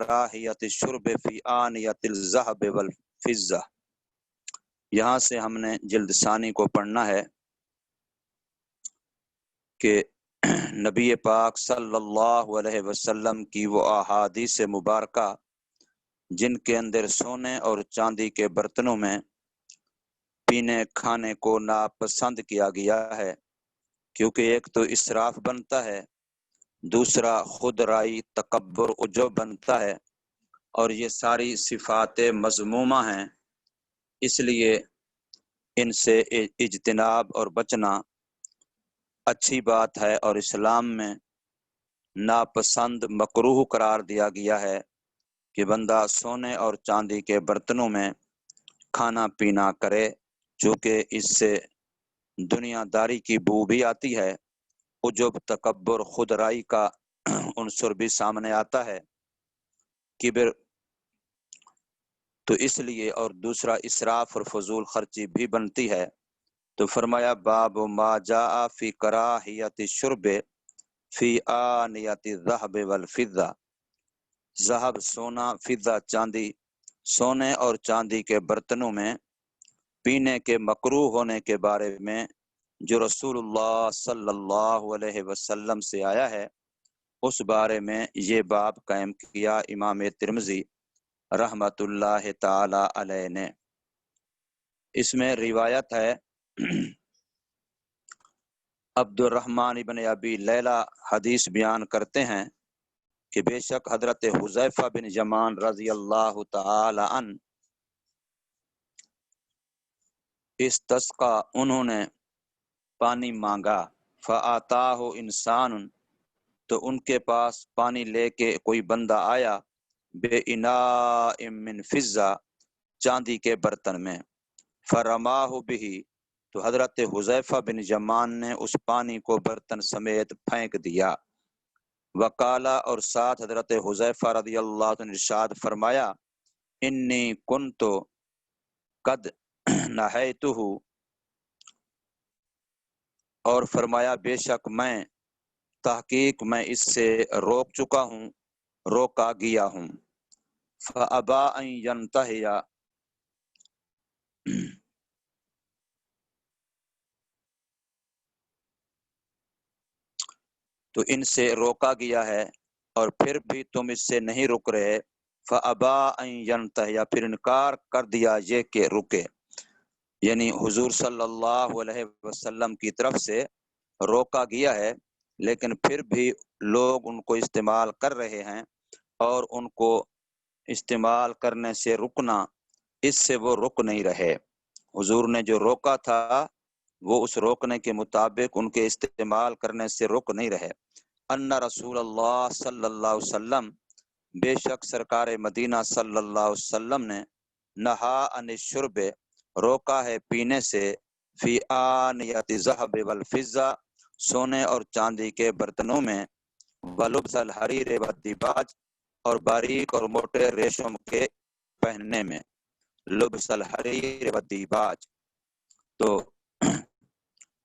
کراہیت الشرب فی آنیت الذہب والفضہ۔ یہاں سے ہم نے جلد ثانی کو پڑھنا ہے کہ نبی پاک صلی اللہ علیہ وسلم کی وہ احادیث مبارکہ جن کے اندر سونے اور چاندی کے برتنوں میں پینے کھانے کو ناپسند کیا گیا ہے، کیونکہ ایک تو اسراف بنتا ہے، دوسرا خود رائی تکبر عجب بنتا ہے، اور یہ ساری صفات مذمومہ ہیں، اس لیے ان سے اجتناب اور بچنا اچھی بات ہے، اور اسلام میں ناپسند مکروہ قرار دیا گیا ہے کہ بندہ سونے اور چاندی کے برتنوں میں کھانا پینا کرے، چونکہ اس سے دنیا داری کی بو بھی آتی ہے، عجب تکبر خود رائی کا عنصر بھی سامنے آتا ہے، کبر، تو اس لیے، اور دوسرا اسراف اور فضول خرچی بھی بنتی ہے۔ تو فرمایا باب ما جاء فی کراہیت الشرب فی آنیت الذہب والفضہ، ذہب سونا، فضہ چاندی، سونے اور چاندی کے برتنوں میں پینے کے مکروہ ہونے کے بارے میں جو رسول اللہ صلی اللہ علیہ وسلم سے آیا ہے، اس بارے میں یہ باب قائم کیا امام ترمذی رحمت اللہ تعالی علیہ نے۔ اس میں روایت ہے عبد الرحمن ابن ابی لیلہ حدیث بیان کرتے ہیں کہ بے شک حضرت حذیفہ بن یمان رضی اللہ تعالی عنہ استسقا، انہوں نے پانی مانگا، فآتاہ انسان، تو ان کے پاس پانی لے کے کوئی بندہ آیا، بے اناء من فضہ، چاندی کے برتن میں، فرماہ بہ، تو حضرت حذیفہ بن یمان نے اس پانی کو برتن سمیت پھینک دیا، وقالا، اور ساتھ حضرت حذیفہ رضی اللہ عنہ ارشاد فرمایا، انی کنتو قد نہیتہ، اور فرمایا بے شک میں، تحقیق میں اس سے روک چکا ہوں، روکا گیا ہوں، فابا ان ینتہی، تو ان سے روکا گیا ہے اور پھر بھی تم اس سے نہیں رک رہے، فابا ان ینتہی، پھر انکار کر دیا یہ کہ رکے، یعنی حضور صلی اللہ علیہ وسلم کی طرف سے روکا گیا ہے، لیکن پھر بھی لوگ ان کو استعمال کر رہے ہیں، اور ان کو استعمال کرنے سے رکنا، اس سے وہ رک نہیں رہے۔ حضور نے جو روکا تھا وہ اس روکنے کے مطابق ان کے استعمال کرنے سے رک نہیں رہے۔ ان رسول اللہ صلی اللہ علیہ وسلم، بے شک سرکار مدینہ صلی اللہ علیہ وسلم نے، نہا عن الشرب، روکا ہے پینے سے، فی آنیت الذہب والفضہ، سونے اور چاندی کے برتنوں میں، ولبس الحریر والدیباج، اور باریک اور موٹے ریشم کے پہننے میں، لبس الحریر والدیباج، تو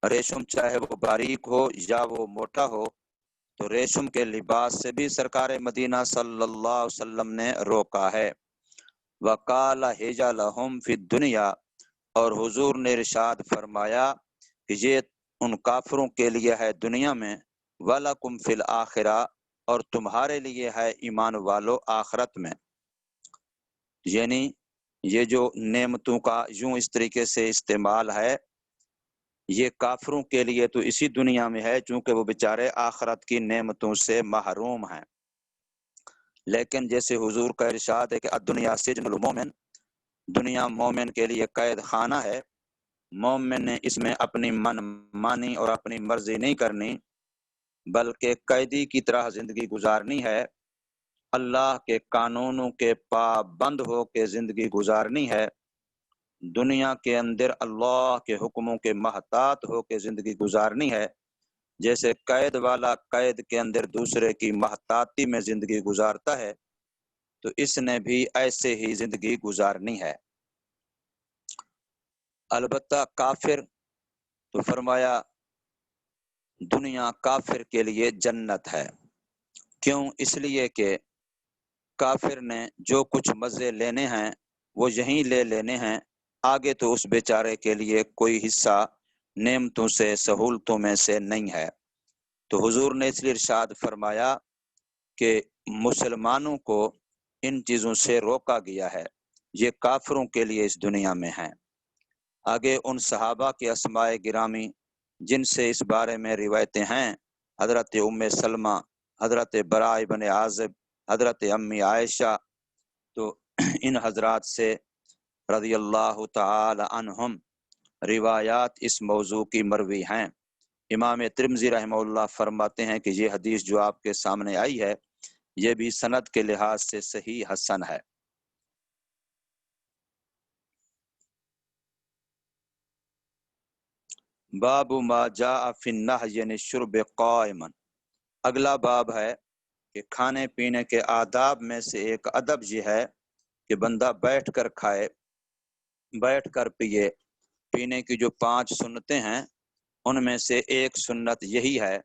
ریشم چاہے وہ باریک ہو یا وہ موٹا ہو، تو ریشم کے لباس سے بھی سرکار مدینہ صلی اللہ علیہ وسلم نے روکا ہے۔ وقال ہجا لہم فی الدنیا، اور حضور نے ارشاد فرمایا کہ یہ ان کافروں کے لیے ہے دنیا میں، وَلَكُمْ فِي الْآخِرَةِ، اور تمہارے لیے ہے ایمان والو آخرت میں۔ یعنی یہ جو نعمتوں کا یوں اس طریقے سے استعمال ہے، یہ کافروں کے لیے تو اسی دنیا میں ہے، چونکہ وہ بیچارے آخرت کی نعمتوں سے محروم ہیں۔ لیکن جیسے حضور کا ارشاد ہے کہ الدنیا سجن المومن، دنیا مومن کے لیے قید خانہ ہے، مومن نے اس میں اپنی من مانی اور اپنی مرضی نہیں کرنی، بلکہ قیدی کی طرح زندگی گزارنی ہے، اللہ کے قانونوں کے پابند ہو کے زندگی گزارنی ہے، دنیا کے اندر اللہ کے حکموں کے محتاط ہو کے زندگی گزارنی ہے، جیسے قید والا قید کے اندر دوسرے کی محتاطی میں زندگی گزارتا ہے، تو اس نے بھی ایسے ہی زندگی گزارنی ہے۔ البتہ کافر، تو فرمایا دنیا کافر کے لیے جنت ہے، کیوں؟ اس لیے کہ کافر نے جو کچھ مزے لینے ہیں وہ یہیں لے لینے ہیں، آگے تو اس بیچارے کے لیے کوئی حصہ نعمتوں سے سہولتوں میں سے نہیں ہے۔ تو حضور نے اس لیے ارشاد فرمایا کہ مسلمانوں کو ان چیزوں سے روکا گیا ہے، یہ کافروں کے لیے اس دنیا میں ہیں۔ آگے ان صحابہ کے اسماء گرامی جن سے اس بارے میں روایتیں ہیں، حضرت ام سلمہ، حضرت براء بن عازب، حضرت امی عائشہ، تو ان حضرات سے رضی اللہ تعالی عنہم روایات اس موضوع کی مروی ہیں۔ امام ترمذی رحمہ اللہ فرماتے ہیں کہ یہ حدیث جو آپ کے سامنے آئی ہے یہ بھی سند کے لحاظ سے صحیح حسن ہے۔ باب ما جاء فی النہی عن الشرب قائما، اگلا باب ہے کہ کھانے پینے کے آداب میں سے ایک ادب یہ ہے کہ بندہ بیٹھ کر کھائے، بیٹھ کر پیے۔ پینے کی جو 5 سنتیں ہیں ان میں سے ایک سنت یہی ہے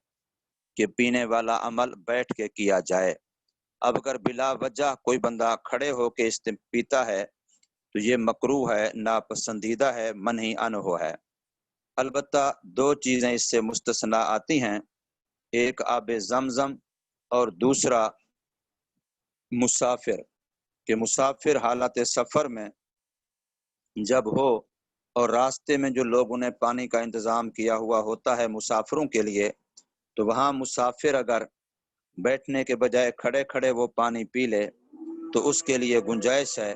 کہ پینے والا عمل بیٹھ کے کیا جائے۔ اب اگر بلا وجہ کوئی بندہ کھڑے ہو کے پیتا ہے تو یہ مکروہ ہے، ناپسندیدہ ہے، منہی عنہ ہے۔ البتہ 2 چیزیں اس سے مستثنا آتی ہیں، ایک آب زمزم اور دوسرا مسافر، کہ مسافر حالت سفر میں جب ہو اور راستے میں جو لوگوں نے پانی کا انتظام کیا ہوا ہوتا ہے مسافروں کے لیے، تو وہاں مسافر اگر بیٹھنے کے بجائے کھڑے کھڑے وہ پانی پی لے تو اس کے لیے گنجائش ہے۔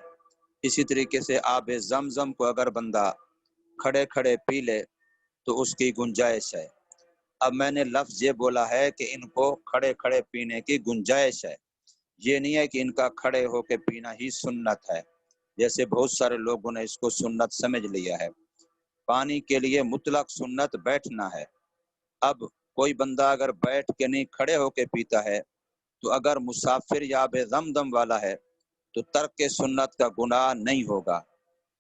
اسی طریقے سے آب زمزم کو اگر بندہ کھڑے کھڑے پی لے تو اس کی گنجائش ہے۔ اب میں نے لفظ یہ بولا ہے کہ ان کو کھڑے کھڑے پینے کی گنجائش ہے، یہ نہیں ہے کہ ان کا کھڑے ہو کے پینا ہی سنت ہے، جیسے بہت سارے لوگوں نے اس کو سنت سمجھ لیا ہے۔ پانی کے لیے مطلق سنت بیٹھنا ہے۔ اب کوئی بندہ اگر بیٹھ کے نہیں کھڑے ہو کے پیتا ہے تو اگر مسافر یا بے زمزم والا ہے تو ترک سنت کا گناہ نہیں ہوگا،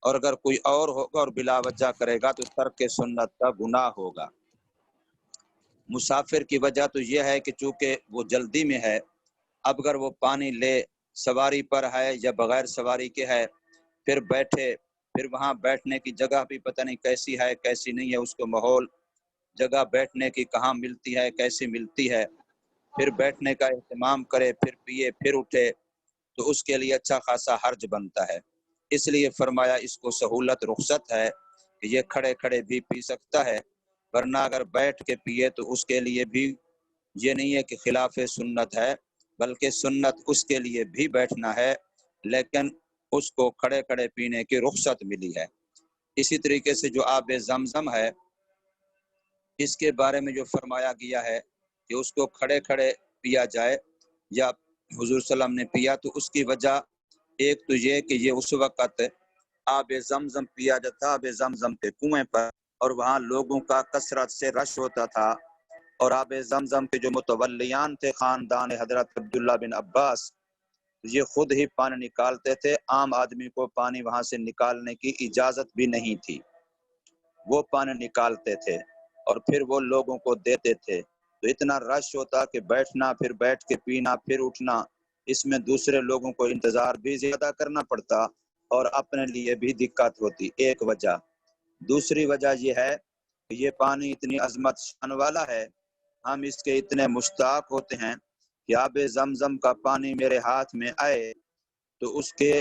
اور اگر کوئی اور ہوگا اور بلا وجہ کرے گا تو ترک سنت کا گناہ ہوگا۔ مسافر کی وجہ تو یہ ہے کہ چونکہ وہ جلدی میں ہے، اب اگر وہ پانی لے، سواری پر ہے یا بغیر سواری کے ہے، پھر بیٹھے، پھر وہاں بیٹھنے کی جگہ بھی پتہ نہیں کیسی ہے کیسی نہیں ہے، اس کو ماحول جگہ بیٹھنے کی کہاں ملتی ہے کیسی ملتی ہے، پھر بیٹھنے کا اہتمام کرے، پھر پیے، پھر اٹھے، تو اس کے لیے اچھا خاصا حرج بنتا ہے۔ اس لیے فرمایا اس کو سہولت رخصت ہے کہ یہ کھڑے کھڑے بھی پی سکتا ہے، ورنہ اگر بیٹھ کے پیے تو اس کے لیے بھی یہ نہیں ہے کہ خلاف سنت ہے، بلکہ سنت اس کے لیے بھی بیٹھنا ہے، لیکن اس کو کھڑے کھڑے پینے کی رخصت ملی ہے۔ اسی طریقے سے جو آب زمزم ہے اس کے بارے میں جو فرمایا گیا ہے کہ اس کو کھڑے کھڑے پیا جائے یا حضور صلی اللہ علیہ وسلم نے پیا، تو اس کی وجہ ایک تو یہ کہ یہ اس وقت آب زمزم پیا جاتا آب زمزم کے کنویں پر، اور وہاں لوگوں کا کثرت سے رش ہوتا تھا، اور آب زمزم کے جو متولیان تھے خاندان حضرت عبداللہ بن عباس، یہ خود ہی پانی نکالتے تھے، عام آدمی کو پانی وہاں سے نکالنے کی اجازت بھی نہیں تھی، وہ پانی نکالتے تھے اور پھر وہ لوگوں کو دیتے تھے۔ تو اتنا رش ہوتا کہ بیٹھنا، پھر بیٹھ کے پینا، پھر اٹھنا، اس میں دوسرے لوگوں کو انتظار بھی زیادہ کرنا پڑتا اور اپنے لیے بھی دقت ہوتی، ایک وجہ۔ دوسری وجہ یہ ہے کہ یہ پانی اتنی عظمت شان والا ہے، ہم اس کے اتنے مشتاق ہوتے ہیں کہ آب زمزم کا پانی میرے ہاتھ میں آئے تو اس کے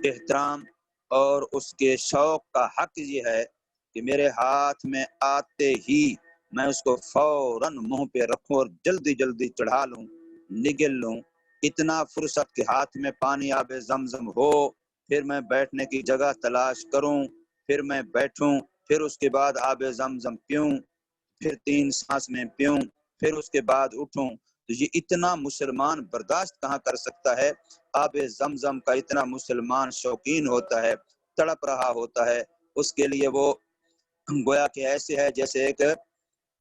احترام اور اس کے شوق کا حق یہ ہے کہ میرے ہاتھ میں آتے ہی میں اس کو فوراً منہ پہ رکھوں اور جلدی جلدی چڑھا لوں، نگل لوں۔ اتنا فرصت کے ہاتھ میں پانی آب زمزم ہو، پھر میں بیٹھنے کی جگہ تلاش کروں، پھر میں بیٹھوں، پھر اس کے بعد آب زمزم پیوں، پھر 3 سانس میں پیوں، پھر اس کے بعد اٹھوں، تو یہ اتنا مسلمان برداشت کہاں کر سکتا ہے؟ آب زمزم کا اتنا مسلمان شوقین ہوتا ہے، تڑپ رہا ہوتا ہے، اس کے لیے وہ گویا کہ ایسے ہے جیسے ایک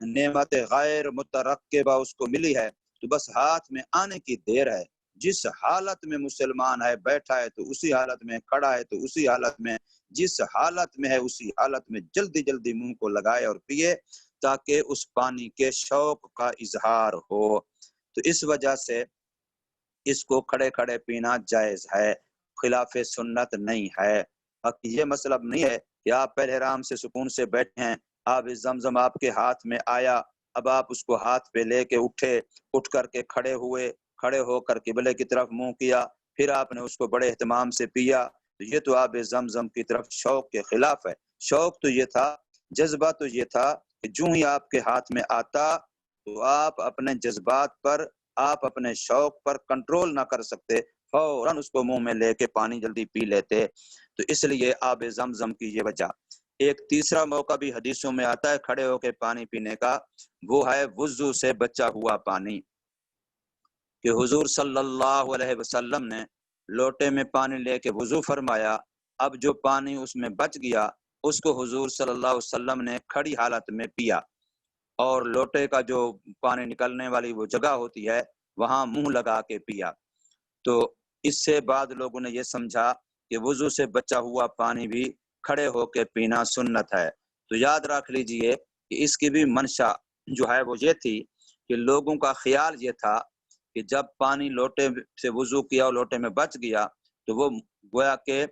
نعمت غیر مترقبہ اس کو ملی ہے، تو بس ہاتھ میں آنے کی دیر ہے۔ جس حالت میں مسلمان ہے، بیٹھا ہے تو اسی حالت میں، کھڑا ہے تو اسی حالت میں، جس حالت میں ہے اسی حالت میں جلدی جلدی منہ کو لگائے اور پیے، تاکہ اس پانی کے شوق کا اظہار ہو۔ تو اس وجہ سے اس کو کھڑے کھڑے پینا جائز ہے، خلاف سنت نہیں ہے۔ باقی یہ مطلب نہیں ہے کہ آپ پہلے آرام سے سکون سے بیٹھے ہیں، آپ زمزم آپ کے ہاتھ میں آیا، اب آپ اس کو ہاتھ پہ لے کے اٹھے، اٹھ کر کے کھڑے ہوئے، کھڑے ہو کر قبلے کی طرف منہ کیا، پھر آپ نے اس کو بڑے اہتمام سے پیا، تو یہ تو آب زمزم کی طرف شوق کے خلاف ہے۔ شوق تو یہ تھا، جذبہ تو یہ تھا کہ جو ہی آپ کے ہاتھ میں آتا تو آپ اپنے جذبات پر، آپ اپنے شوق پر کنٹرول نہ کر سکتے، فوراً اس کو منہ میں لے کے پانی جلدی پی لیتے۔ تو اس لیے آب زمزم کی یہ وجہ۔ ایک تیسرا موقع بھی حدیثوں میں آتا ہے کھڑے ہو کے پانی پینے کا، وہ ہے وضو سے بچا ہوا پانی، کہ حضور صلی اللہ علیہ وسلم نے لوٹے میں پانی لے کے وضو فرمایا، اب جو پانی اس میں بچ گیا اس کو حضور صلی اللہ علیہ وسلم نے کھڑی حالت میں پیا، اور لوٹے کا جو پانی نکلنے والی وہ جگہ ہوتی ہے وہاں منہ لگا کے پیا۔ تو اس سے بعد لوگوں نے یہ سمجھا کہ وضو سے بچا ہوا پانی بھی کھڑے ہو کے پینا سنت ہے۔ تو یاد رکھ لیجئے کہ اس کی بھی منشا جو ہے وہ یہ تھی کہ لوگوں کا خیال یہ تھا کہ جب پانی لوٹے سے وضو کیا اور لوٹے میں بچ گیا تو وہ گویا کہ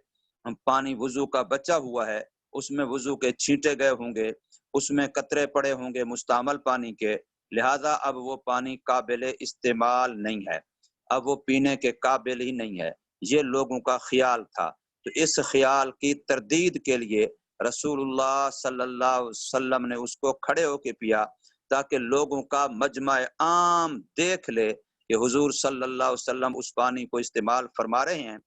پانی وضو کا بچا ہوا ہے، اس میں وضو کے چھینٹے گئے ہوں گے، اس میں قطرے پڑے ہوں گے مستعمل پانی کے، لہذا اب وہ پانی قابل استعمال نہیں ہے، اب وہ پینے کے قابل ہی نہیں ہے۔ یہ لوگوں کا خیال تھا۔ تو اس خیال کی تردید کے لیے رسول اللہ صلی اللہ علیہ وسلم نے اس کو کھڑے ہو کے پیا، تاکہ لوگوں کا مجمع عام دیکھ لے کہ حضور صلی اللہ علیہ وسلم اس پانی کو استعمال فرما رہے ہیں،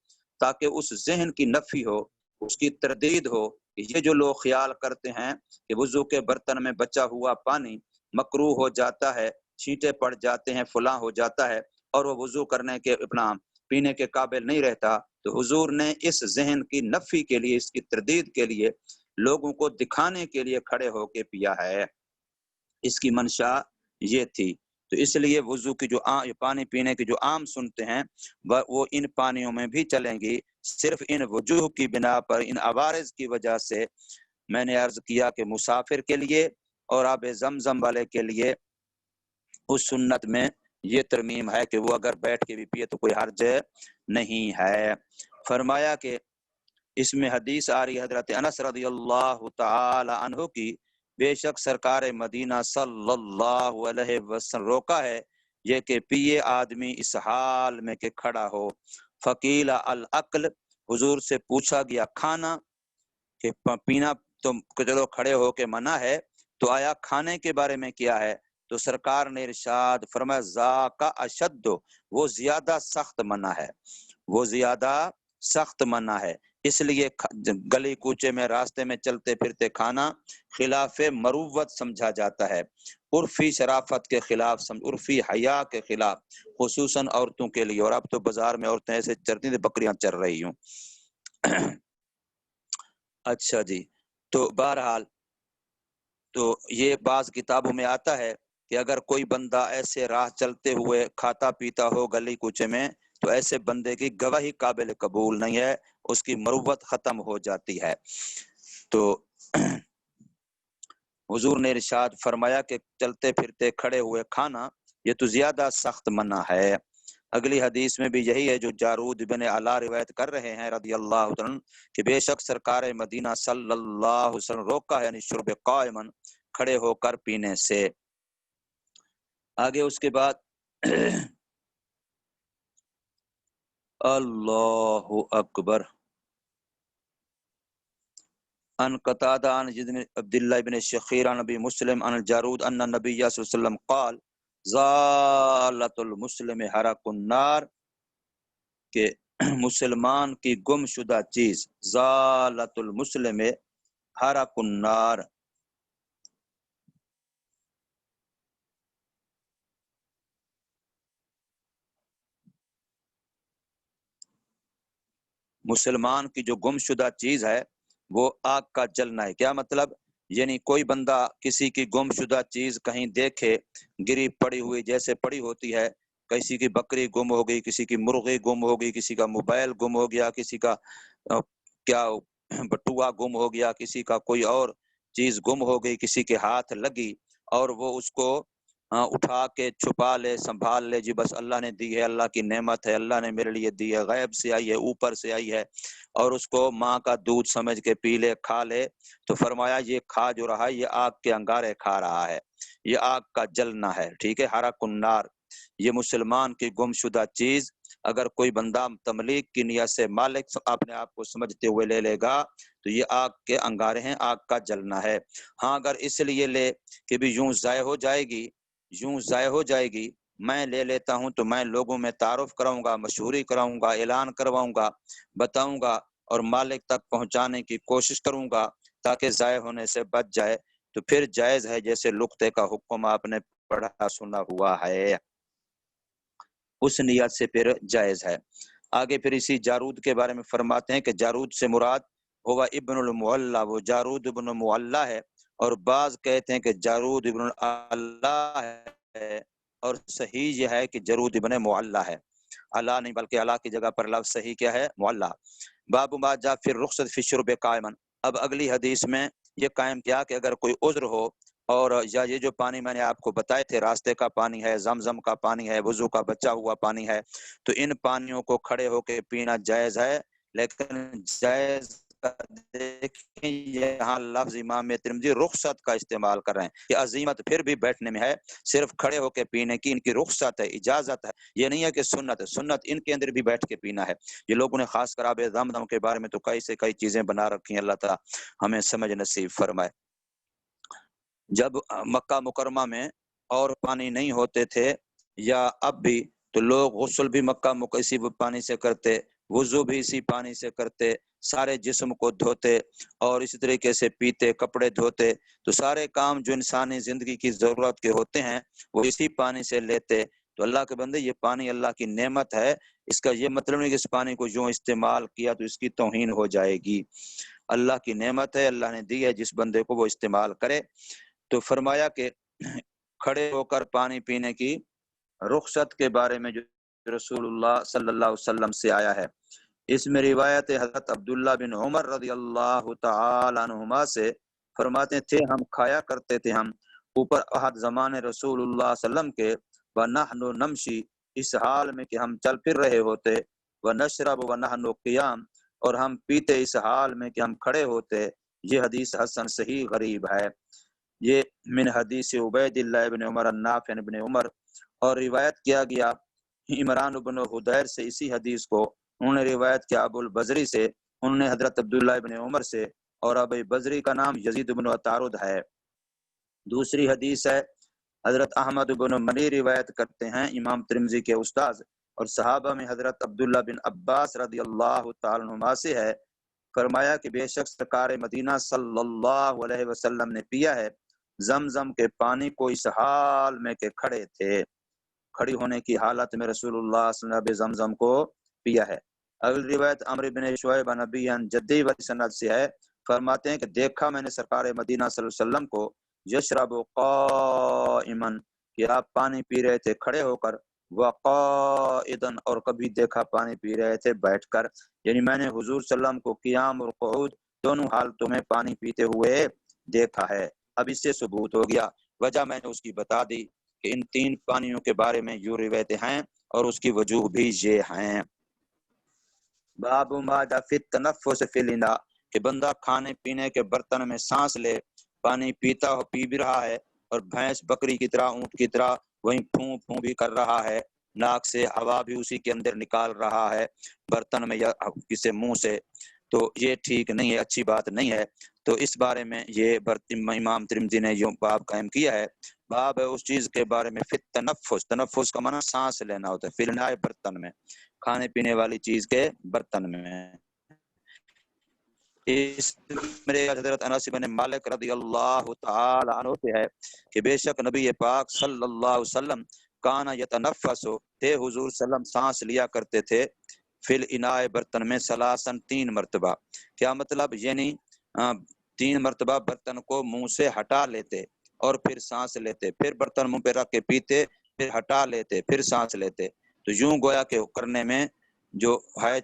تاکہ اس ذہن کی نفی ہو، اس کی تردید ہو کہ یہ جو لوگ خیال کرتے ہیں کہ وضو کے برتن میں بچا ہوا پانی مکروہ ہو جاتا ہے، چھینٹے پڑ جاتے ہیں، فلاں ہو جاتا ہے، اور وہ وضو کرنے کے اپنا پینے کے قابل نہیں رہتا، تو حضور نے اس ذہن کی نفی کے لیے، اس کی تردید کے لیے، لوگوں کو دکھانے کے لیے کھڑے ہو کے پیا ہے۔ اس کی منشا یہ تھی۔ تو اس لیے وضو کی جو پانی پینے کی جو عام سنتے ہیں وہ ان پانیوں میں بھی چلیں گی، صرف ان وجوہ کی بنا پر، ان عوارض کی وجہ سے میں نے عرض کیا کہ مسافر کے لیے اور آب زمزم والے کے لیے اس سنت میں یہ ترمیم ہے کہ وہ اگر بیٹھ کے بھی پیے تو کوئی حرج نہیں ہے۔ فرمایا کہ اس میں حدیث آ رہی حضرت انس رضی اللہ تعالی عنہ کی، بے شک سرکار مدینہ صلی اللہ علیہ وسلم روکا ہے یہ کہ پیے آدمی اس حال میں کہ کھڑا ہو۔ فقیل الاکل، حضور سے پوچھا گیا کھانا، کہ پینا تو چلو کھڑے ہو کے منع ہے، تو آیا کھانے کے بارے میں کیا ہے؟ تو سرکار نے ارشاد فرمایا ذاک اشد، وہ زیادہ سخت منع ہے، وہ زیادہ سخت منع ہے۔ اس لیے گلی کوچے میں راستے میں چلتے پھرتے کھانا خلاف مروت سمجھا جاتا ہے، عرفی شرافت کے خلاف، عرفی حیا کے خلاف، خصوصاً عورتوں کے لیے۔ اور اب تو بازار میں عورتیں ایسے چرتی ہیں بکریاں چر رہی ہوں۔ اچھا جی، تو بہرحال تو یہ بعض کتابوں میں آتا ہے کہ اگر کوئی بندہ ایسے راہ چلتے ہوئے کھاتا پیتا ہو گلی کوچے میں، تو ایسے بندے کی گواہی قابل قبول نہیں ہے، اس کی مروت ختم ہو جاتی ہے۔ تو حضور نے ارشاد فرمایا کہ چلتے پھرتے کھڑے ہوئے کھانا یہ تو زیادہ سخت منع ہے۔ اگلی حدیث میں بھی یہی ہے جو جارود بن علا روایت کر رہے ہیں رضی اللہ عنہ، کہ بے شک سرکار مدینہ صلی اللہ علیہ وسلم روکا ہے، یعنی شرب قائمن، کھڑے ہو کر پینے سے۔ آگے اس کے بعد اللہ اکبر، ان قتادہ عن عبداللہ بن شخیر عن نبی مسلم عن الجارود ان نبی صلی اللہ علیہ وسلم قال ضالۃ المسلم حرق النار، کہ مسلمان کی گم شدہ چیز، ضالۃ المسلم حرق النار، مسلمان کی جو گم شدہ چیز ہے وہ آگ کا جلنا ہے۔ کیا مطلب؟ یعنی کوئی بندہ کسی کی گم شدہ چیز کہیں دیکھے گری پڑی ہوئی، جیسے پڑی ہوتی ہے، کسی کی بکری گم ہو گئی، کسی کی مرغی گم ہو گئی، کسی کا موبائل گم ہو گیا، کسی کا کیا بٹوا گم ہو گیا، کسی کا کوئی اور چیز گم ہو گئی، کسی کے ہاتھ لگی اور وہ اس کو اٹھا کے چھپا لے سنبھال لے، جی بس اللہ نے دی ہے، اللہ کی نعمت ہے، اللہ نے میرے لیے دی ہے، غیب سے آئی ہے، اوپر سے آئی ہے، اور اس کو ماں کا دودھ سمجھ کے پی لے کھا لے، تو فرمایا یہ کھا جو رہا ہے یہ آگ کے انگارے کھا رہا ہے، یہ آگ کا جلنا ہے، ٹھیک ہے، حرق النار۔ یہ مسلمان کی گمشدہ چیز اگر کوئی بندہ تملیغ کی نیت سے مالک اپنے آپ کو سمجھتے ہوئے لے لے گا تو یہ آگ کے انگارے ہیں، آگ کا جلنا ہے۔ ہاں اگر اس لیے لے کہ بھی یوں ضائع ہو جائے گی، یوں ضائع ہو جائے گی، میں لے لیتا ہوں تو میں لوگوں میں تعارف کراؤں گا، مشہوری کراؤں گا، اعلان کرواؤں گا، بتاؤں گا اور مالک تک پہنچانے کی کوشش کروں گا تاکہ ضائع ہونے سے بچ جائے، تو پھر جائز ہے، جیسے لقطے کا حکم آپ نے پڑھا سنا ہوا ہے، اس نیت سے پھر جائز ہے۔ آگے پھر اسی جارود کے بارے میں فرماتے ہیں کہ جارود سے مراد ہوا ابن المعلہ، وہ جارود ابن معلہ ہے، اور بعض کہتے ہیں کہ جارود ابن اللہ ہے، اور صحیح یہ ہے کہ جارود ابن معلہ ہے، اللہ نہیں بلکہ اللہ کی جگہ پر لفظ صحیح کیا ہے؟ معلہ۔ باب ما جاء فی الرخصت فی الشرب قائما، اب اگلی حدیث میں یہ قائم کیا کہ اگر کوئی عذر ہو اور یا یہ جو پانی میں نے آپ کو بتائے تھے، راستے کا پانی ہے، زمزم کا پانی ہے، وضو کا بچا ہوا پانی ہے، تو ان پانیوں کو کھڑے ہو کے پینا جائز ہے، لیکن جائز کا دیکھیں یہاں لفظ امام ترمذی رخصت کا استعمال کر رہے ہیں کہ عزیمت پھر بھی بیٹھنے میں ہے، صرف کھڑے ہو کے پینے کی ان کی رخصت ہے، اجازت ہے، یہ نہیں ہے کہ سنت ہے، سنت ان کے اندر بھی بیٹھ کے پینا ہے۔ یہ لوگوں نے خاص کر آب زمزم کے بارے میں تو کئی سے کئی چیزیں بنا رکھی ہیں، اللہ تعالیٰ ہمیں سمجھ نصیب فرمائے۔ جب مکہ مکرمہ میں اور پانی نہیں ہوتے تھے یا اب بھی، تو لوگ غسل بھی مکہ اسی پانی سے کرتے، وضو بھی اسی پانی سے کرتے، سارے جسم کو دھوتے اور اسی طریقے سے پیتے، کپڑے دھوتے، تو سارے کام جو انسانی زندگی کی ضرورت کے ہوتے ہیں وہ اسی پانی سے لیتے۔ تو اللہ کے بندے، یہ پانی اللہ کی نعمت ہے، اس کا یہ مطلب نہیں کہ اس پانی کو یوں استعمال کیا تو اس کی توہین ہو جائے گی، اللہ کی نعمت ہے، اللہ نے دی ہے، جس بندے کو وہ استعمال کرے۔ تو فرمایا کہ کھڑے ہو کر پانی پینے کی رخصت کے بارے میں جو رسول اللہ صلی اللہ علیہ وسلم سے آیا ہے، اس میں روایت حضرت عبداللہ بن عمر رضی اللہ تعالی عنہما سے، فرماتے تھے ہم کھایا کرتے تھے ہم اوپر عہد زمان رسول اللہ صلی اللہ علیہ وسلم کے، وَنَحْنُ نَمْشِي، اس حال میں کہ ہم چل پھر رہے ہوتے، وَنَشْرَبُ وَنَحْنُ قِيَامٌ، اور ہم پیتے اس حال میں کہ ہم کھڑے ہوتے۔ یہ حدیث حسن صحیح غریب ہے، یہ من حدیث عبید اللہ ابن عمر النافع ابن عمر، اور روایت کیا گیا عمران بن حدیر سے اسی حدیث کو، انہوں نے روایت کیا ابو البزری سے، انہوں نے حضرت عبداللہ ابن عمر سے، اور ابو بزری کا نام یزید بن عطارد ہے۔ دوسری حدیث ہے حضرت احمد بن منی روایت کرتے ہیں، امام ترمذی کے استاذ، اور صحابہ میں حضرت عبداللہ بن عباس رضی اللہ تعالی عنہما سے ہے، فرمایا کہ بے شک سرکار مدینہ صلی اللہ علیہ وسلم نے پیا ہے زمزم کے پانی کو اس حال میں کہ کھڑے تھے، کھڑی ہونے کی حالت میں رسول اللہ صلی اللہ علیہ وسلم زمزم کو پیا ہے۔ اگلی روایت عمرو بن شعیب نبی جدی و سند سے ہے، فرماتے ہیں کہ دیکھا میں نے سرکار مدینہ صلی اللہ علیہ وسلم کو یشرب قائما، کہ آپ پانی پی رہے تھے کھڑے ہو کر، وقائدا، اور کبھی دیکھا پانی پی رہے تھے بیٹھ کر، یعنی میں نے حضور صلی اللہ علیہ وسلم کو قیام اور قعود دونوں حالتوں میں پانی پیتے ہوئے دیکھا ہے۔ اب اس سے ثبوت ہو گیا، وجہ میں نے اس کی بتا دی کہ ان تین پانیوں کے بارے میں یوں روایتیں ہیں اور اس کی وجوہ بھی یہ ہیں۔ باب ما جاء فی التنفس فی الاناء، کہ بندہ کھانے پینے کے برتن میں سانس لے، پانی پیتا ہو، پی بھی رہا ہے، اور بھینس بکری کی طرح اونٹ کی طرح وہیں پھوں پھوں بھی کر رہا ہے، ناک سے ہوا بھی اسی کے اندر نکال رہا ہے برتن میں یا کسی منہ سے، تو یہ ٹھیک نہیں ہے، اچھی بات نہیں ہے۔ تو اس بارے میں یہ امام ترمذی نے یہ باب قائم کیا ہے، باب ہے اس چیز کے بارے میں فی التنفس، تنفس کا معنی سانس لینا ہوتا ہے، فی الاناء برتن میں، کھانے پینے والی چیز کے برتن میں۔ اس میں حضرت انس بن مالک رضی اللہ تعالی عنہ سے ہے کہ بے شک نبی پاک صلی اللہ علیہ وسلم کانا یتنفس، تھے حضور صلی اللہ علیہ وسلم سانس لیا کرتے تھے، فی الاناء برتن میں، ثلاثاً تین مرتبہ، کیا مطلب؟ یعنی تین مرتبہ برتن کو منہ سے ہٹا لیتے اور پھر سانس لیتے، پھر برتن منہ پہ رکھ کے پیتے، پھر ہٹا لیتے، پھر سانس لیتے، تو یوں گویا کہ کرنے میں جو ہے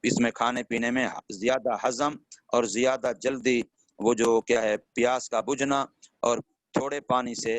اس میں کھانے پینے میں زیادہ ہضم اور زیادہ جلدی وہ جو کیا ہے پیاس کا بجھنا، اور تھوڑے پانی سے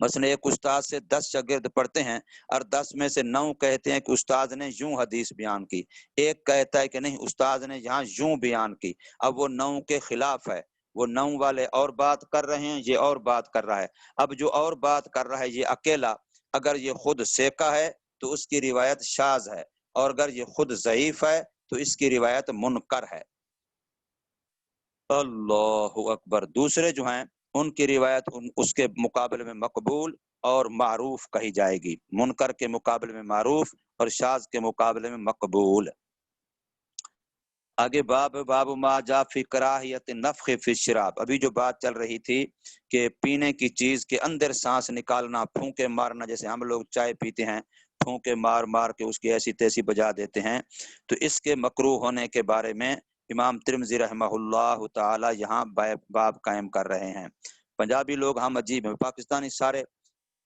مثلا ایک استاد سے 10 شاگرد پڑھتے ہیں اور 10 میں سے 9 کہتے ہیں کہ استاد نے یوں حدیث بیان کی، ایک کہتا ہے کہ نہیں استاد نے یہاں یوں بیان کی، اب وہ 9 کے خلاف ہے، وہ 9 والے اور بات کر رہے ہیں، یہ اور بات کر رہا ہے، اب جو اور بات کر رہا ہے یہ اکیلا، اگر یہ خود سیکا ہے تو اس کی روایت شاذ ہے، اور اگر یہ خود ضعیف ہے تو اس کی روایت منکر ہے۔ اللہ اکبر۔ دوسرے جو ہیں ان کی روایت اس کے مقابلے میں مقبول اور معروف کہی جائے گی، منکر کے مقابلے میں معروف اور شاذ کے مقابلے میں مقبول۔ آگے باب ما جاء فی کراہیت نفخ فی الشراب، ابھی جو بات چل رہی تھی کہ پینے کی چیز کے اندر سانس نکالنا، پھونکے مارنا، جیسے ہم لوگ چائے پیتے ہیں پھونکے مار مار کے اس کی ایسی تیسی بجا دیتے ہیں، تو اس کے مکروہ ہونے کے بارے میں امام ترمذی رحمہ اللہ تعالی یہاں باب قائم کر رہے ہیں۔ پنجابی لوگ ہم عجیب ہیں، پاکستانی سارے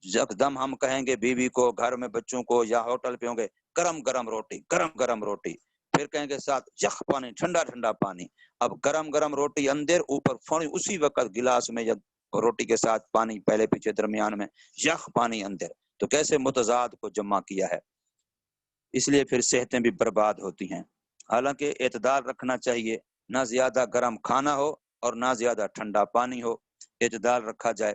یکدم ہم کہیں گے بیوی کو، گھر میں بچوں کو، یا ہوٹل پہ ہوں گے گرم گرم روٹی، گرم گرم روٹی، پھر کہیں گے ساتھ یخ پانی، ٹھنڈا ٹھنڈا پانی۔ اب گرم گرم روٹی اندر، اوپر فوری اسی وقت گلاس میں یا روٹی کے ساتھ پانی پہلے پیچھے درمیان میں، یخ پانی اندر، تو کیسے متضاد کو جمع کیا ہے، اس لیے پھر صحتیں بھی برباد ہوتی ہیں۔ حالانکہ اعتدال رکھنا چاہیے، نہ زیادہ گرم کھانا ہو اور نہ زیادہ ٹھنڈا پانی ہو، اعتدال رکھا جائے۔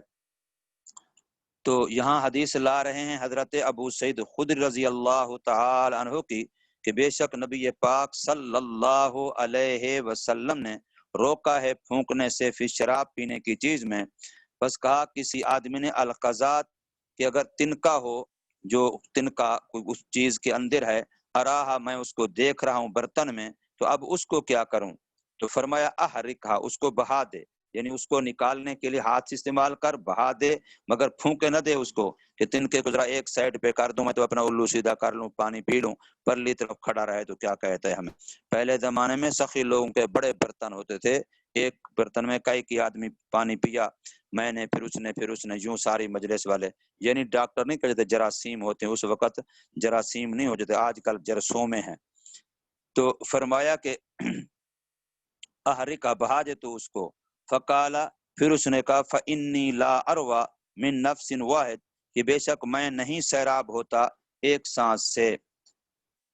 تو یہاں حدیث لا رہے ہیں حضرت ابو سعید خدری رضی اللہ تعالی عنہ کی کہ بے شک نبی پاک صلی اللہ علیہ وسلم نے روکا ہے پھونکنے سے فی شراب، پینے کی چیز میں۔ بس کہا کسی آدمی نے القذات کہ اگر تنکا ہو، جو تنکا کوئی اس چیز کے اندر ہے، اراہا میں اس کو دیکھ رہا ہوں برتن میں، تو اب اس کو کیا کروں؟ تو فرمایا احرکھا، اس کو بہا دے، یعنی اس کو نکالنے کے لیے ہاتھ سے استعمال کر، بہا دے، مگر پھونکے نہ دے اس کو کہ تنکے کو ذرا ایک سائڈ پہ کر دوں، میں تو اپنا الو سیدھا کر لوں، پانی پی لوں، پرلی طرف کھڑا رہے تو کیا کہتا ہے ہمیں۔ پہلے زمانے میں سخی لوگوں کے بڑے برتن ہوتے تھے، ایک برتن میں کئی کی آدمی پانی پیا، میں نے، پھر اس نے یوں ساری مجلس والے، یعنی ڈاکٹر نہیں کہتے جراثیم ہوتے ہیں، اس وقت جراثیم نہیں ہو جاتے، آج کل جرثومے ہیں۔ تو فرمایا کہ احرکا، بہا دے تو اس کو، فقالا، پھر اس نے کہا فانی لا اروا من نفس واحد، کہ بے شک میں نہیں سیراب ہوتا ایک سانس سے۔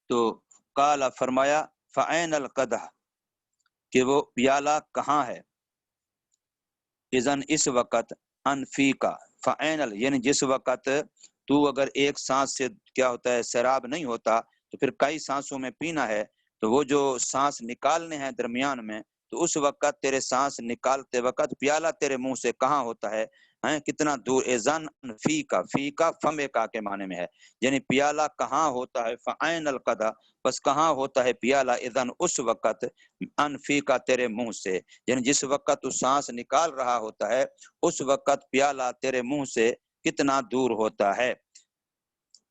تو قالا، فرمایا فعین القدح، کہ وہ پیالہ کہاں ہے، اذن اس وقت، انفی کا، فعین یعنی جس وقت تو اگر ایک سانس سے کیا ہوتا ہے سیراب نہیں ہوتا تو پھر کئی سانسوں میں پینا ہے، تو وہ جو سانس نکالنے ہیں درمیان میں، تو اس وقت تیرے سانس نکالتے وقت پیالہ تیرے منہ سے کہاں ہوتا ہے، کتنا دور، ایزن فی کا فم کا کے معنی میں ہے، یعنی پیالہ کہاں ہوتا ہے، فعین القدح، بس کہاں ہوتا ہے پیالہ، اذن اس وقت، انفی کا تیرے منہ سے، یعنی جس وقت تو سانس نکال رہا ہوتا ہے اس وقت پیالہ تیرے منہ سے کتنا دور ہوتا ہے،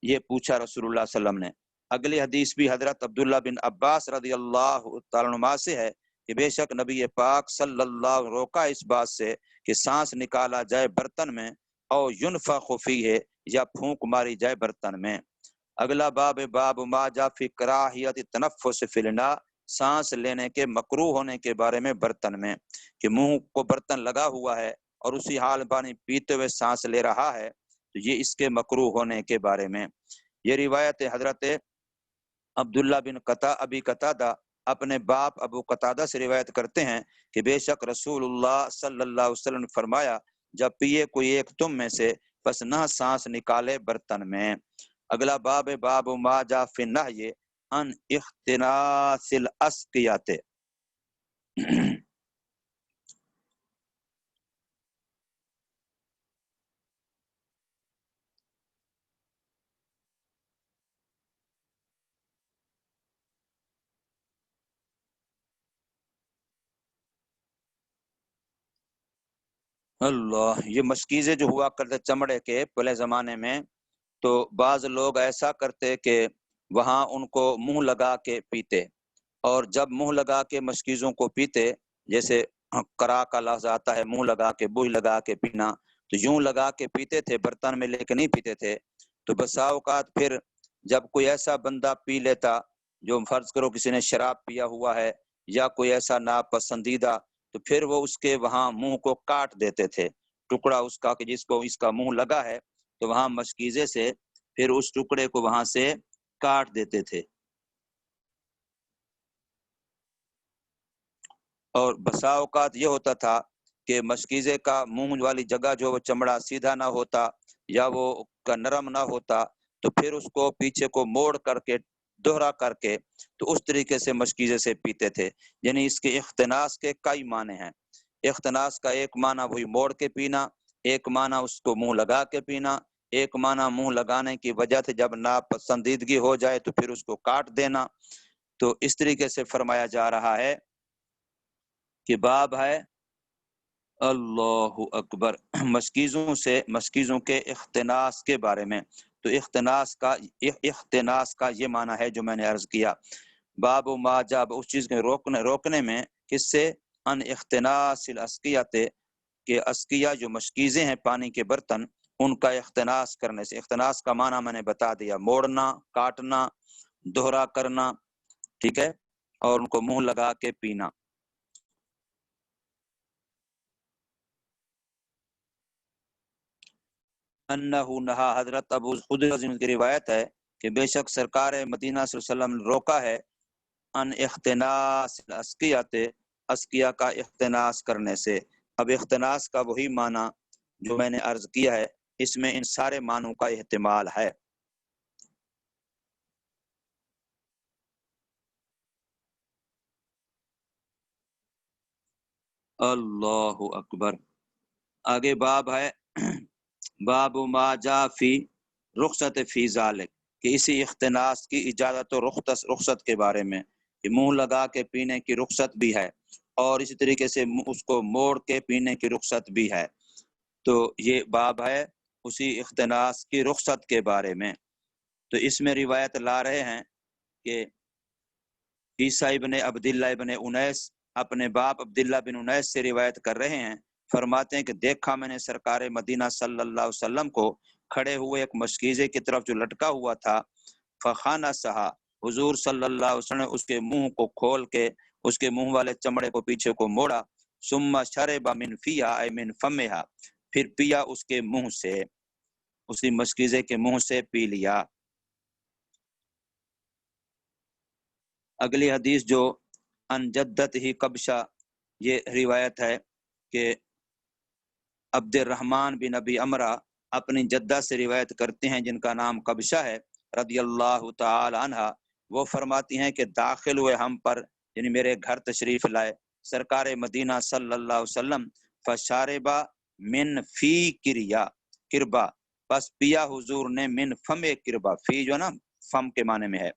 یہ پوچھا رسول اللہ صلی اللہ علیہ وسلم نے۔ اگلی حدیث بھی حضرت عبداللہ بن عباس رضی اللہ تعالیٰ عنہ سے ہے کہ بے شک نبی پاک صلی اللہ علیہ وسلم روکا اس بات سے کہ سانس نکالا جائے برتن میں، او ینفخ فیہ، یا پھونک ماری جائے برتن میں۔ اگلا باب ما جاء فی کراہیت تنفس فی الاناء، سانس لینے کے مکروہ ہونے کے بارے میں برتن میں، کہ منہ کو برتن لگا ہوا ہے اور اسی حال پانی پیتے ہوئے سانس لے رہا ہے، تو یہ اس کے مکروہ ہونے کے بارے میں۔ یہ روایت حضرت عبداللہ بن ابی قتادہ اپنے باپ ابو قتادہ سے روایت کرتے ہیں کہ بے شک رسول اللہ صلی اللہ علیہ وسلم نے فرمایا جب پیے کوئی ایک تم میں سے، بس نہ سانس نکالے برتن میں۔ اگلا باب ما جاء فی النہی ان اختناس الاسقیات، اللہ، یہ مشکیزیں جو ہوا کرتے چمڑے کے پہلے زمانے میں، تو بعض لوگ ایسا کرتے کہ وہاں ان کو منہ لگا کے پیتے، اور جب منہ لگا کے مشکیزوں کو پیتے، جیسے کرا کا لفظ آتا ہے منہ لگا کے، بوئی لگا کے پینا، تو یوں لگا کے پیتے تھے، برتن میں لے کے نہیں پیتے تھے۔ تو بسا اوقات پھر جب کوئی ایسا بندہ پی لیتا، جو فرض کرو کسی نے شراب پیا ہوا ہے یا کوئی ایسا ناپسندیدہ، تو پھر وہ اس کے وہاں منہ کو کاٹ دیتے تھے، ٹکڑا اس کا کہ جس کو اس کا منہ لگا ہے تو وہاں مشکیزے سے پھر اس ٹکڑے کو وہاں سے کاٹ دیتے تھے. اور بسا اوقات یہ ہوتا تھا کہ مشکیزے کا منہ والی جگہ جو وہ چمڑا سیدھا نہ ہوتا یا وہ کا نرم نہ ہوتا تو پھر اس کو پیچھے کو موڑ کر کے دوہرا کر کے تو اس طریقے سے مشکیزے سے پیتے تھے. یعنی اس کے اختناس کے کئی معنی ہیں. اختناس کا ایک معنی وہی موڑ کے پینا، ایک معنی اس کو منہ لگا کے پینا، ایک معنی منہ لگانے کی وجہ سے جب ناپسندیدگی ہو جائے تو پھر اس کو کاٹ دینا. تو اس طریقے سے فرمایا جا رہا ہے کہ باب ہے اللہ اکبر مشکیزوں کے اختناس کے بارے میں. تو اختناس کا یہ معنی ہے جو میں نے عرض کیا. باب ما جاب اس چیز کے روکنے میں کس سے ان اختناس الاسقیات کہ اسقیہ جو مشکیزیں ہیں پانی کے برتن ان کا اختناس کرنے سے. اختناس کا معنی میں نے بتا دیا، موڑنا، کاٹنا، دوہرا کرنا، ٹھیک ہے، اور ان کو منہ لگا کے پینا. انہ نہا حضرت ابو خدر کی روایت ہے کہ بے شک سرکار مدینہ صلی اللہ علیہ وسلم نے روکا ہے ان اختناس الاسقیات اسقیہ کا اختناس کرنے سے. اب اختناس کا وہی معنی جو میں نے عرض کیا ہے، اس میں ان سارے معنوں کا احتمال ہے. اللہ اکبر. آگے باب ہے باب ما جا فی رخصت فی ذالک کہ اسی اختناس کی اجازت و رخصت کے بارے میں کہ منہ لگا کے پینے کی رخصت بھی ہے اور اسی طریقے سے اس کو موڑ کے پینے کی رخصت بھی ہے. تو یہ باب ہے اسی اختناس کی رخصت کے بارے میں. تو اس میں روایت لا رہے ہیں کہ عیسیٰ ابن عبداللہ ابن انیس اپنے باپ عبداللہ بن انیس سے روایت کر رہے ہیں. فرماتے ہیں کہ دیکھا میں نے سرکار مدینہ صلی اللہ علیہ وسلم کو کھڑے ہوئے ایک مشکیزے کی طرف جو لٹکا ہوا تھا. فخانہ سہا حضور صلی اللہ علیہ وسلم نے اس کے منہ کو کھول کے اس کے منہ والے چمڑے کو پیچھے کو موڑا. ثم شرب من فیہا اے من فمہا پھر پیا اس کے منہ سے، اسی مشکیزے کے منہ سے پی لیا. اگلی حدیث جو ان جدت ہی قبشہ، یہ روایت ہے کہ عبد الرحمن بن ابی امرہ اپنی جدہ سے روایت کرتے ہیں جن کا نام قبشہ ہے رضی اللہ تعالی عنہ. وہ فرماتی ہیں کہ داخل ہوئے ہم پر، یعنی میرے گھر تشریف لائے سرکار مدینہ صلی اللہ علیہ وسلم. فشاربا من فی کربا بس پیا حضور نے من فم کربا، فی جو نا فم کے معنی میں ہے،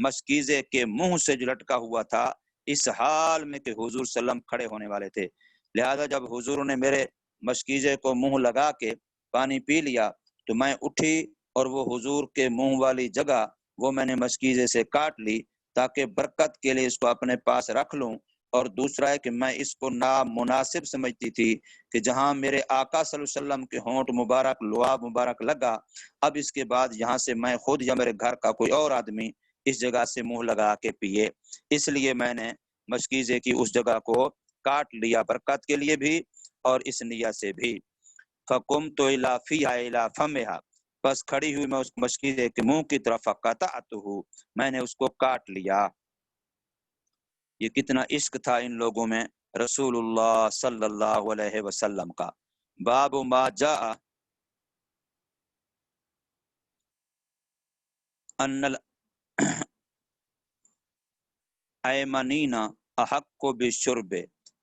مشکیزے کے منہ سے جو لٹکا ہوا تھا اس حال میں کہ حضور صلی اللہ علیہ وسلم کھڑے ہونے والے تھے. لہذا جب حضور نے میرے مشکیزے کو منہ لگا کے پانی پی لیا تو میں اٹھی اور وہ حضور کے منہ والی جگہ وہ میں نے مشکیزے سے کاٹ لی تاکہ برکت کے لیے اس کو اپنے پاس رکھ لوں. اور دوسرا ہے کہ میں اس کو نامناسب سمجھتی تھی کہ جہاں میرے آقا صلی اللہ علیہ وسلم کے ہونٹ مبارک لعاب مبارک لگا، اب اس کے بعد یہاں سے میں خود یا میرے گھر کا کوئی اور آدمی اس جگہ سے منہ لگا کے پیے، اس لیے میں نے مشکیزے کی اس جگہ کو کاٹ لیا برکت کے لیے بھی اور اس نیت سے بھی. فقمت الی فیہا الی فمہا بس کھڑی ہوئی میں اس مشکیزے کے منہ کی طرف فقطعتہ میں نے اس کو کاٹ لیا. یہ کتنا عشق تھا ان لوگوں میں رسول اللہ صلی اللہ علیہ وسلم کا. باب ما جاء ان الایمنین احق بالشرب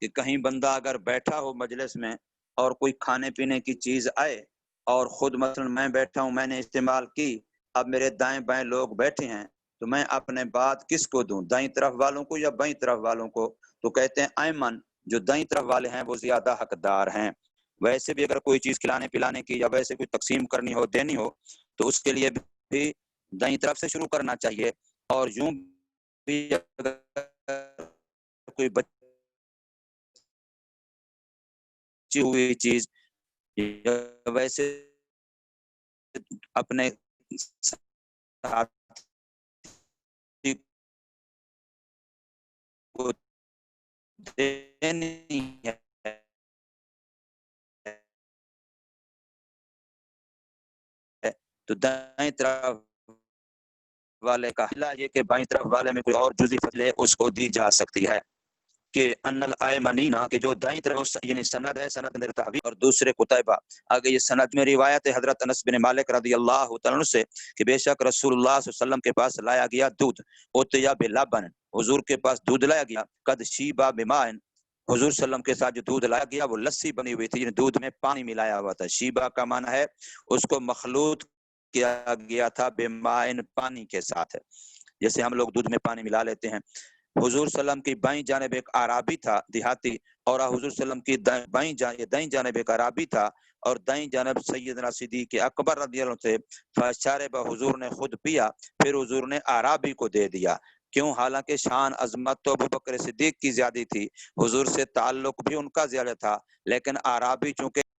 کہ کہیں بندہ اگر بیٹھا ہو مجلس میں اور کوئی کھانے پینے کی چیز آئے اور خود مثلا میں بیٹھا ہوں میں نے استعمال کی، اب میرے دائیں بائیں لوگ بیٹھے ہیں تو میں اپنے بات کس کو دوں، دائیں طرف والوں کو یا بائیں طرف والوں کو؟ تو کہتے ہیں ایمن جو دائیں طرف والے ہیں وہ زیادہ حقدار ہیں. ویسے بھی اگر کوئی چیز کھلانے پلانے کی یا ویسے کوئی تقسیم کرنی ہو دینی ہو تو اس کے لیے بھی دائیں طرف سے شروع کرنا چاہیے. اور یوں بھی اگر کوئی بچی ہوئی چیز یا ویسے اپنے ساتھی کو دینی ہے تو دائیں طرف والے کا حلہ یہ کہ بائیں طرف والے میں کوئی اور جزئی فضل ہے اس کو دی جا سکتی ہے کہ ان الایمنینا کہ جو دائیں طرف یعنی سند ہے، سند اندر تعبیر اور دوسرے قتیبہ آگے یہ سند میں روایت ہے حضرت انس بن مالک رضی اللہ تعالیٰ عنہ سے کہ بے شک رسول اللہ صلی اللہ علیہ وسلم کے پاس لایا گیا دودھ، اوتیا بلبن، حضور کے پاس دودھ لایا گیا، قد شیبا بمائن، حضور صلی اللہ علیہ وسلم کے ساتھ جو دودھ لایا گیا وہ لسی بنی ہوئی تھی، یعنی دودھ میں پانی ملایا ہوا تھا۔ شیبا کا معنی ہے اس کو مخلوط کیا گیا تھا بمائن، پانی کے ساتھ، جیسے ہم لوگ دودھ میں پانی ملا لیتے ہیں۔ حضور صلی اللہ علیہ وسلم کی بائیں جانب ایک اعرابی تھا دیہاتی، اور حضور صلی اللہ علیہ وسلم کی دائیں جانب ایک اعرابی تھا اور دائیں جانب سیدنا صدیق اکبر رضی اللہ عنہ تھے۔ فشرب، حضور نے خود پیا، پھر حضور نے اعرابی کو دے دیا۔ کیوں؟ حالانکہ شان عظمت تو ابوبکر صدیق کی زیادہ تھی، حضور سے تعلق بھی ان کا زیادہ تھا، لیکن اعرابی چونکہ